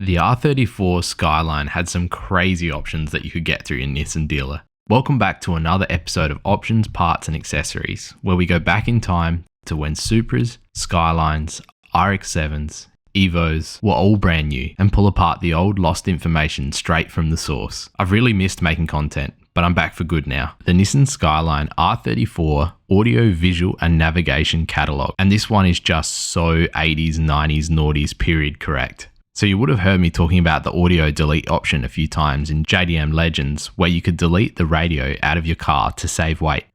The R34 Skyline had some crazy options that you could get through your Nissan dealer. Welcome back to another episode of Options, Parts and Accessories, where we go back in time to when Supras, Skylines, RX-7s, Evos were all brand new and pull apart the old lost information straight from the source. I've really missed making content, but I'm back for good now. The Nissan Skyline R34 audio, visual and navigation catalogue, and this one is just so 80s, 90s, noughties period correct. So you would have heard me talking about the audio delete option a few times in JDM Legends, where you could delete the radio out of your car to save weight.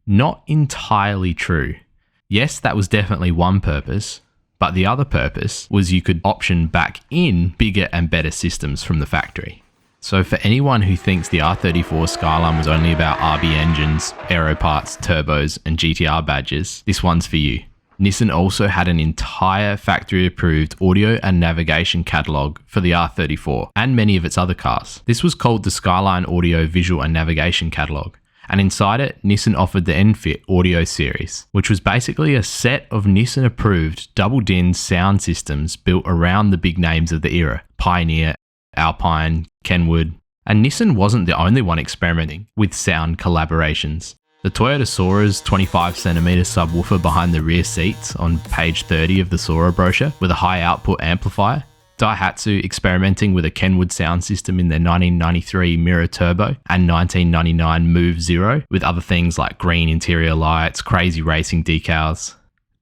Not entirely true. Yes, that was definitely one purpose, but the other purpose was you could option back in bigger and better systems from the factory. So for anyone who thinks the R34 Skyline was only about RB engines, aero parts, turbos and GTR badges, this one's for you. Nissan also had an entire factory-approved audio and navigation catalogue for the R34 and many of its other cars. This was called the Skyline Audio, Visual and Navigation Catalogue, and inside it, Nissan offered the NFIT Audio Series, which was basically a set of Nissan-approved double-din sound systems built around the big names of the era: Pioneer, Alpine, Kenwood, and Nissan wasn't the only one experimenting with sound collaborations. The Toyota Soarer's 25cm subwoofer behind the rear seats on page 30 of the Soarer brochure with a high output amplifier, Daihatsu experimenting with a Kenwood sound system in their 1993 Mirror Turbo and 1999 Move Zero with other things like green interior lights, crazy racing decals,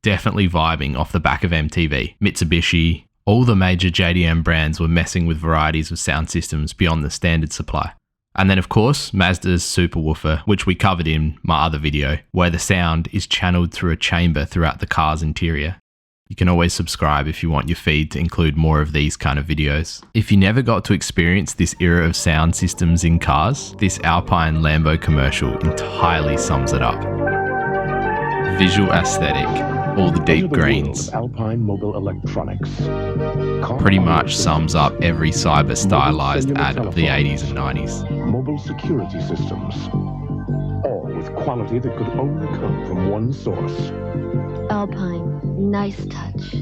definitely vibing off the back of MTV, Mitsubishi. All the major JDM brands were messing with varieties of sound systems beyond the standard supply. And then of course, Mazda's superwoofer, which we covered in my other video, where the sound is channeled through a chamber throughout the car's interior. You can always subscribe if you want your feed to include more of these kind of videos. If you never got to experience this era of sound systems in cars, this Alpine Lambo commercial entirely sums it up. Visual aesthetic, all the deep greens. Alpine Mobile Electronics Pretty much sums up every cyber stylized ad of the 80s and 90s. Mobile security systems, all with quality that could only come from one source. Alpine, nice touch.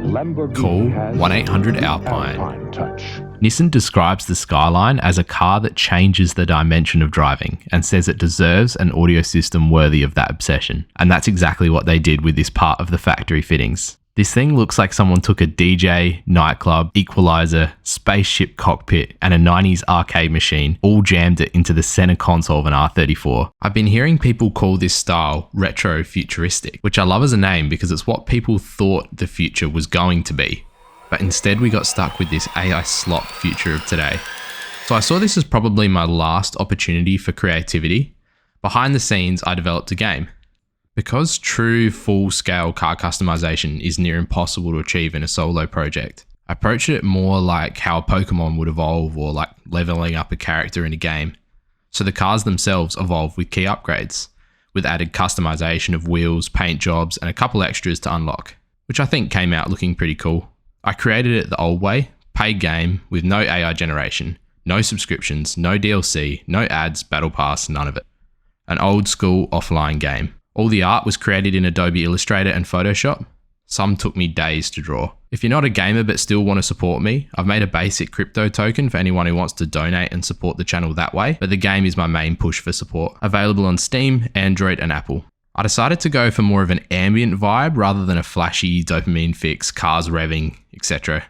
Lamborghini Call has 1-800-ALPINE. Alpine Touch. Nissan describes the Skyline as a car that changes the dimension of driving and says it deserves an audio system worthy of that obsession. And that's exactly what they did with this part of the factory fittings. This thing looks like someone took a DJ, nightclub, equalizer, spaceship cockpit, and a 90s arcade machine, all jammed it into the center console of an R34. I've been hearing people call this style retro futuristic, which I love as a name because it's what people thought the future was going to be. But instead we got stuck with this AI slop future of today. So I saw this as probably my last opportunity for creativity. Behind the scenes, I developed a game. Because true full-scale car customization is near impossible to achieve in a solo project, I approached it more like how a Pokemon would evolve or like leveling up a character in a game. So the cars themselves evolve with key upgrades, with added customization of wheels, paint jobs, and a couple extras to unlock, which I think came out looking pretty cool. I created it the old way, paid game with no AI generation, no subscriptions, no DLC, no ads, battle pass, none of it. An old school offline game. All the art was created in Adobe Illustrator and Photoshop. Some took me days to draw. If you're not a gamer but still want to support me, I've made a basic crypto token for anyone who wants to donate and support the channel that way, but the game is my main push for support. Available on Steam, Android and Apple. I decided to go for more of an ambient vibe rather than a flashy dopamine fix, cars revving, etc.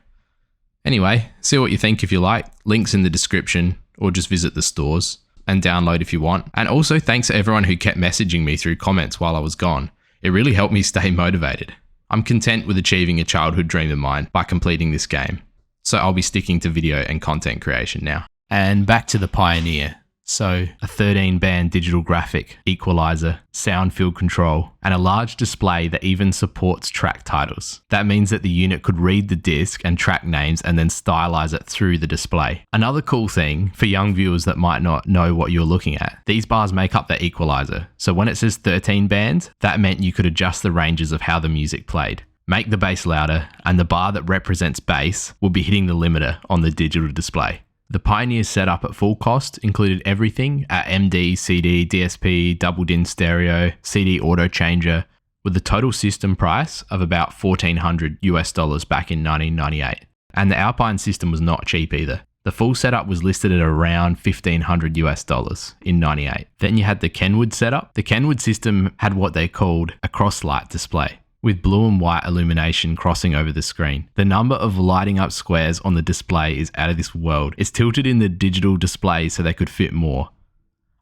Anyway, see what you think if you like. Links in the description, or just visit the stores and download if you want. And also thanks to everyone who kept messaging me through comments while I was gone. It really helped me stay motivated. I'm content with achieving a childhood dream of mine by completing this game. So I'll be sticking to video and content creation now. And back to the Pioneer. So a 13-band digital graphic, equalizer, sound field control, and a large display that even supports track titles. That means that the unit could read the disc and track names and then stylize it through the display. Another cool thing for young viewers that might not know what you're looking at, these bars make up the equalizer. So when it says 13 bands, that meant you could adjust the ranges of how the music played. Make the bass louder, and the bar that represents bass will be hitting the limiter on the digital display. The Pioneer setup at full cost included everything at MD, CD, DSP, double DIN stereo, CD auto changer, with the total system price of about $1,400 back in 1998. And the Alpine system was not cheap either. The full setup was listed at around $1,500 US in 98. Then you had the Kenwood setup. The Kenwood system had what they called a cross-light display, with blue and white illumination crossing over the screen. The number of lighting up squares on the display is out of this world. It's tilted in the digital display so they could fit more.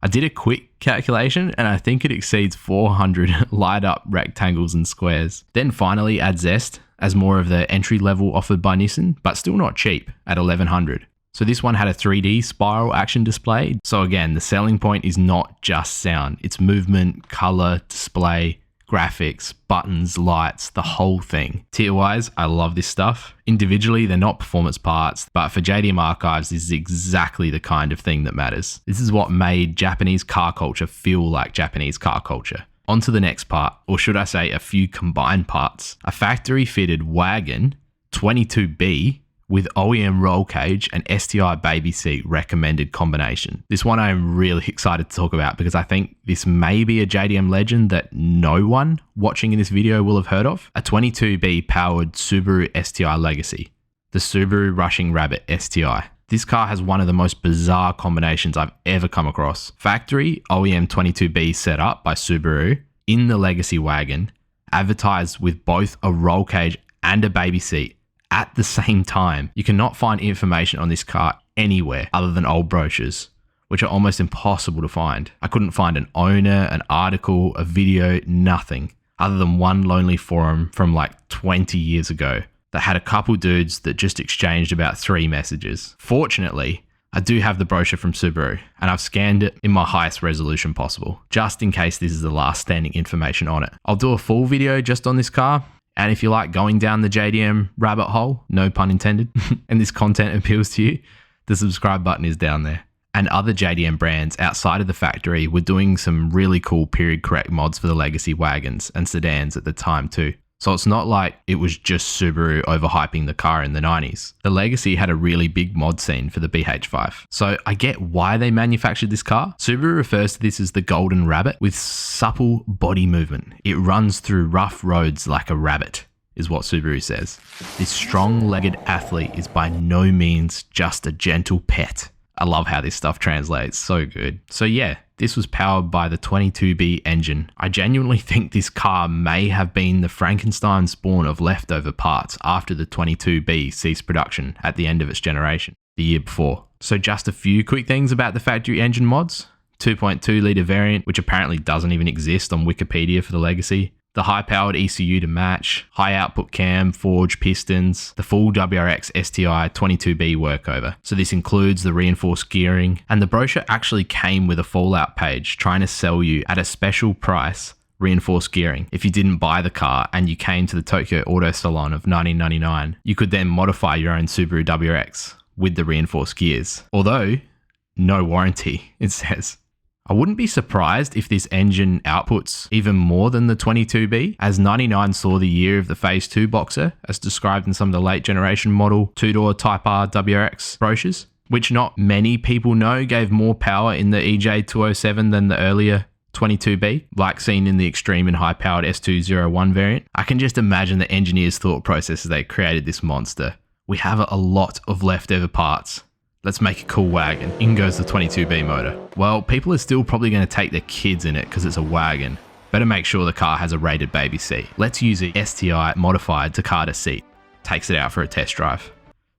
I did a quick calculation and I think it exceeds 400 light up rectangles and squares. Then finally add Zest as more of the entry level offered by Nissan, but still not cheap at $1,100. So this one had a 3D spiral action display. So again, the selling point is not just sound, it's movement, color, display, graphics, buttons, lights, the whole thing. Tier-wise, I love this stuff. Individually, they're not performance parts, but for JDM Archives, this is exactly the kind of thing that matters. This is what made Japanese car culture feel like Japanese car culture. On to the next part, or should I say a few combined parts. A factory-fitted wagon, 22B, with OEM roll cage and STi baby seat recommended combination. This one I'm really excited to talk about because I think this may be a JDM legend that no one watching in this video will have heard of. A 22B powered Subaru STi Legacy, the Subaru Rushing Rabbit STi. This car has one of the most bizarre combinations I've ever come across. Factory OEM 22B set up by Subaru in the Legacy wagon, advertised with both a roll cage and a baby seat at the same time. You cannot find information on this car anywhere other than old brochures, which are almost impossible to find. I couldn't find an owner, an article, a video, nothing, other than one lonely forum from like 20 years ago that had a couple dudes that just exchanged about 3 messages. Fortunately, I do have the brochure from Subaru and I've scanned it in my highest resolution possible, just in case this is the last standing information on it. I'll do a full video just on this car. And if you like going down the JDM rabbit hole, no pun intended, and this content appeals to you, the subscribe button is down there. And other JDM brands outside of the factory were doing some really cool period correct mods for the Legacy wagons and sedans at the time too. So it's not like it was just Subaru overhyping the car in the 90s. The Legacy had a really big mod scene for the BH5. So I get why they manufactured this car. Subaru refers to this as the Golden Rabbit with supple body movement. It runs through rough roads like a rabbit, is what Subaru says. This strong-legged athlete is by no means just a gentle pet. I love how this stuff translates, so good. So yeah, this was powered by the 22B engine. I genuinely think this car may have been the Frankenstein spawn of leftover parts after the 22B ceased production at the end of its generation, the year before. So just a few quick things about the factory engine mods. 2.2 litre variant, which apparently doesn't even exist on Wikipedia for the Legacy. The high-powered ECU to match, high-output cam, forged pistons, the full WRX STi 22B workover. So this includes the reinforced gearing, and the brochure actually came with a fallout page trying to sell you at a special price reinforced gearing. If you didn't buy the car and you came to the Tokyo Auto Salon of 1999, you could then modify your own Subaru WRX with the reinforced gears. Although, no warranty, it says. I wouldn't be surprised if this engine outputs even more than the 22B, as 99 saw the year of the Phase 2 Boxer, as described in some of the late generation model 2-door Type R WRX brochures, which not many people know gave more power in the EJ207 than the earlier 22B, like seen in the extreme and high-powered S201 variant. I can just imagine the engineers' thought process as they created this monster. We have a lot of leftover parts. Let's make a cool wagon. In goes the 22B motor. Well, people are still probably going to take their kids in it because it's a wagon. Better make sure the car has a rated baby seat. Let's use a STi modified Takata seat. Takes it out for a test drive.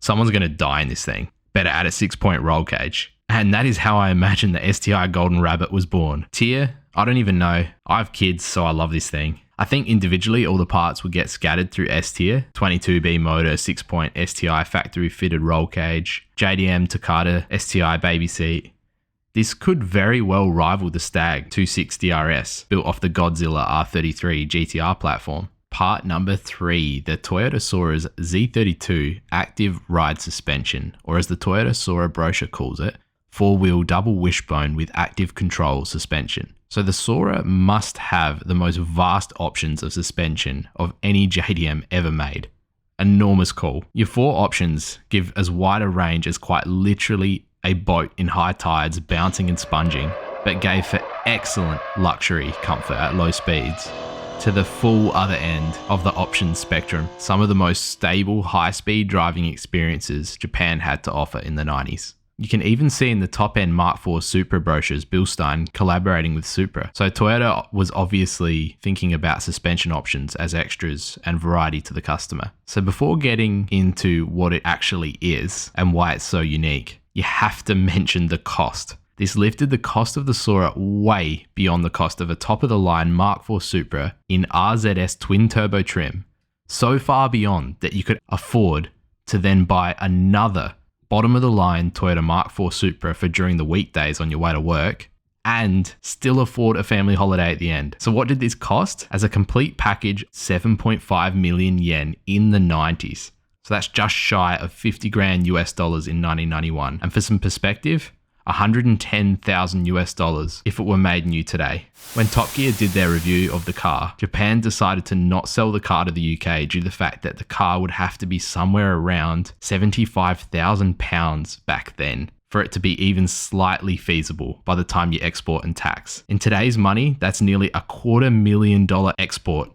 Someone's going to die in this thing. Better add a 6-point roll cage. And that is how I imagine the STi Golden Rabbit was born. Tier? I don't even know. I have kids, so I love this thing. I think individually all the parts would get scattered through S tier, 22B motor, 6-point STi factory fitted roll cage, JDM Takata STi baby seat. This could very well rival the Stag 260 RS, built off the Godzilla R33 GTR platform. Part number 3, the Toyota Soarer's Z32 active ride suspension, or as the Toyota Soarer brochure calls it, 4-wheel double wishbone with active control suspension. So the Soarer must have the most vast options of suspension of any JDM ever made. Enormous call. Your 4 options give as wide a range as quite literally a boat in high tides bouncing and sponging, but gave for excellent luxury comfort at low speeds. to the full other end of the options spectrum, some of the most stable high-speed driving experiences Japan had to offer in the 90s. You can even see in the top-end Mark IV Supra brochures Bilstein collaborating with Supra. So Toyota was obviously thinking about suspension options as extras and variety to the customer. So before getting into what it actually is and why it's so unique, you have to mention the cost. This lifted the cost of the Soarer way beyond the cost of a top-of-the-line Mark IV Supra in RZS twin-turbo trim, so far beyond that you could afford to then buy another bottom-of-the-line Toyota Mark IV Supra for during the weekdays on your way to work, and still afford a family holiday at the end. So what did this cost? As a complete package, 7.5 million yen in the 90s. So that's just shy of 50 grand US dollars in 1991. And for some perspective, 110,000 US dollars if it were made new today. When Top Gear did their review of the car, Japan decided to not sell the car to the UK due to the fact that the car would have to be somewhere around £75,000 back then for it to be even slightly feasible by the time you export and tax. In today's money, that's nearly $250,000 export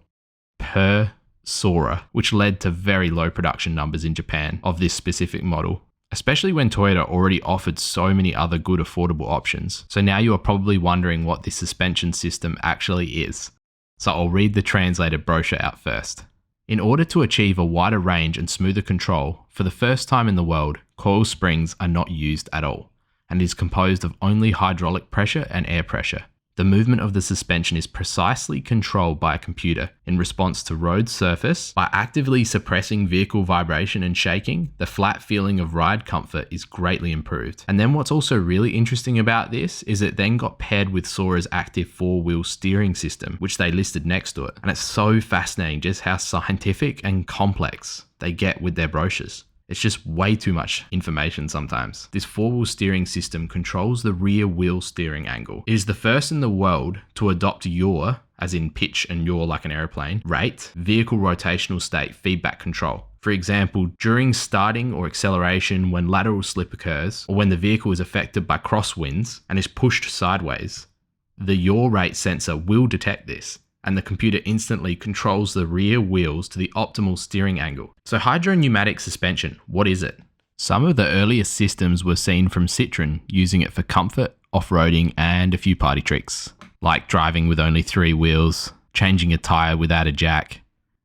per Soarer, which led to very low production numbers in Japan of this specific model, especially when Toyota already offered so many other good affordable options. So now you are probably wondering what this suspension system actually is. So I'll read the translated brochure out first. In order to achieve a wider range and smoother control, for the first time in the world, coil springs are not used at all, and is composed of only hydraulic pressure and air pressure. The movement of the suspension is precisely controlled by a computer in response to road surface. By actively suppressing vehicle vibration and shaking, the flat feeling of ride comfort is greatly improved. And then what's also really interesting about this is it then got paired with Soarer's active 4-wheel steering system, which they listed next to it. And it's so fascinating just how scientific and complex they get with their brochures. It's just way too much information sometimes. This 4-wheel steering system controls the rear wheel steering angle. It is the first in the world to adopt yaw, as in pitch and yaw like an aeroplane, rate, vehicle rotational state feedback control. For example, during starting or acceleration when lateral slip occurs, or when the vehicle is affected by crosswinds and is pushed sideways, the yaw rate sensor will detect this, and the computer instantly controls the rear wheels to the optimal steering angle. So hydropneumatic suspension, what is it? Some of the earliest systems were seen from Citroën using it for comfort, off-roading, and a few party tricks, like driving with only 3 wheels, changing a tyre without a jack.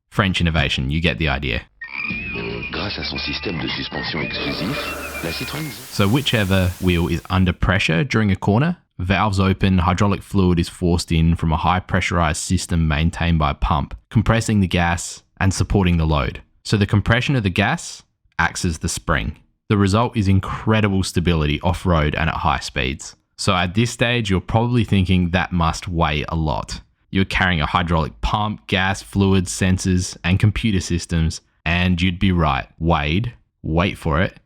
French innovation, you get the idea. Grâce à son système de suspension exclusif, la Citroën... So whichever wheel is under pressure during a corner, valves open, hydraulic fluid is forced in from a high pressurized system maintained by a pump, compressing the gas and supporting the load. So the compression of the gas acts as the spring. The result is incredible stability off-road and at high speeds. So at this stage, you're probably thinking that must weigh a lot. You're carrying a hydraulic pump, gas, fluid, sensors, and computer systems, and you'd be right. Weighed, wait for it,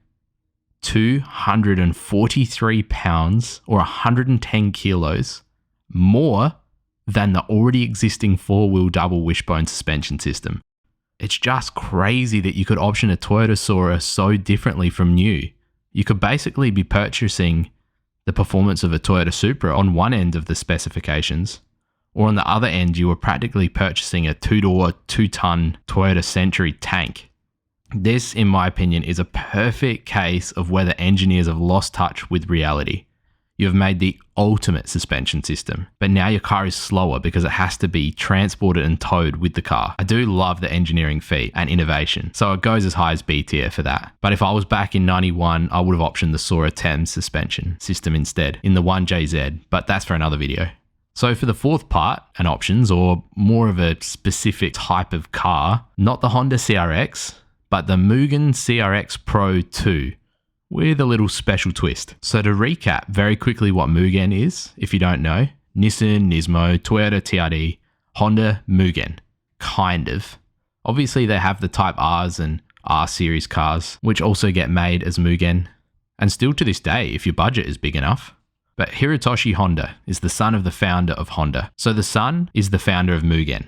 243 pounds or 110 kilos more than the already existing 4-wheel double wishbone suspension system. It's just crazy that you could option a Toyota Soarer so differently from new. You could basically be purchasing the performance of a Toyota Supra on one end of the specifications, or on the other end you were practically purchasing a 2-door, 2-ton Toyota Century tank. This, in my opinion, is a perfect case of where the engineers have lost touch with reality. You have made the ultimate suspension system, but now your car is slower because it has to be transported and towed with the car. I do love the engineering feat and innovation, so it goes as high as B tier for that. But if I was back in 91, I would have optioned the Soarer Thames suspension system instead in the 1JZ, but that's for another video. So for the fourth part and options, or more of a specific type of car, not the Honda CRX, but the Mugen CRX Pro 2 with a little special twist. So to recap very quickly what Mugen is, if you don't know, Nissan, Nismo, Toyota TRD, Honda, Mugen, kind of. Obviously they have the Type Rs and R series cars, which also get made as Mugen, and still to this day if your budget is big enough. But Hirotoshi Honda is the son of the founder of Honda. So the son is the founder of Mugen.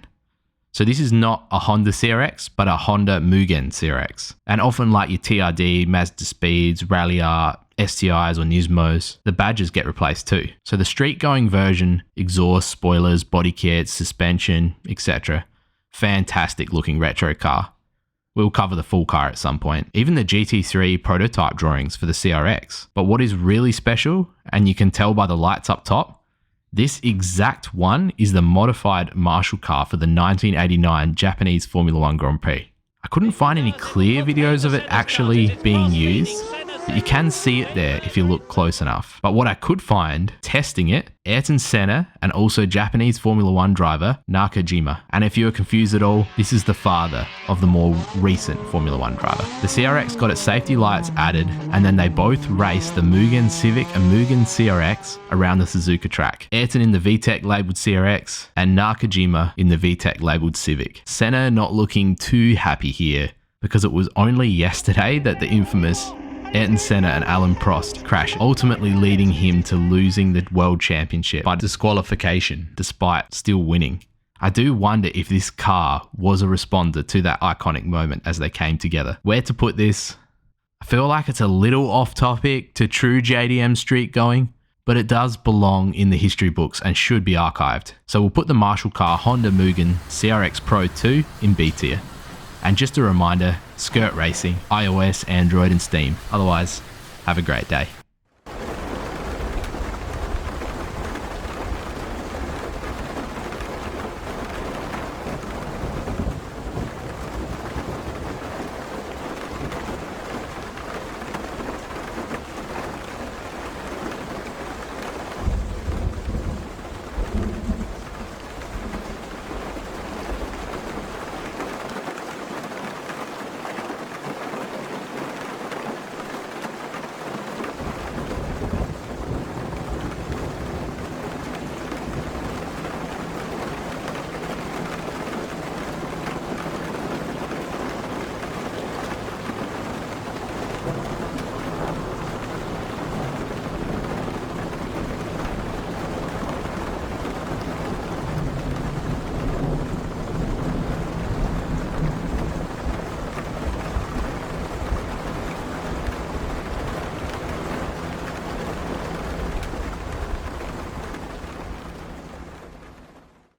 So this is not a Honda CRX, but a Honda Mugen CRX. And often like your TRD, Mazda Speeds, Rally Art, STIs or Nismos, the badges get replaced too. So the street going version, exhaust, spoilers, body kits, suspension, etc. Fantastic looking retro car. We'll cover the full car at some point. Even the GT3 prototype drawings for the CRX. But what is really special, and you can tell by the lights up top, this exact one is the modified Marshall car for the 1989 Japanese Formula 1 Grand Prix. I couldn't find any clear videos of it actually being used, but you can see it there if you look close enough. But what I could find, testing it, Ayrton Senna and also Japanese Formula 1 driver Nakajima. And if you're confused at all, this is the father of the more recent Formula 1 driver. The CRX got its safety lights added, and then they both raced the Mugen Civic and Mugen CRX around the Suzuka track. Ayrton in the VTEC labelled CRX and Nakajima in the VTEC labelled Civic. Senna not looking too happy here, because it was only yesterday that the infamous Ayrton Senna and Alain Prost crashed, ultimately leading him to losing the world championship by disqualification, despite still winning. I do wonder if this car was a responder to that iconic moment as they came together. Where to put this? I feel like it's a little off topic to true JDM street going, but it does belong in the history books and should be archived. So we'll put the Marshall car Honda Mugen CRX Pro 2 in B tier. And just a reminder, Skrrt Racing, iOS, Android and Steam. Otherwise, have a great day.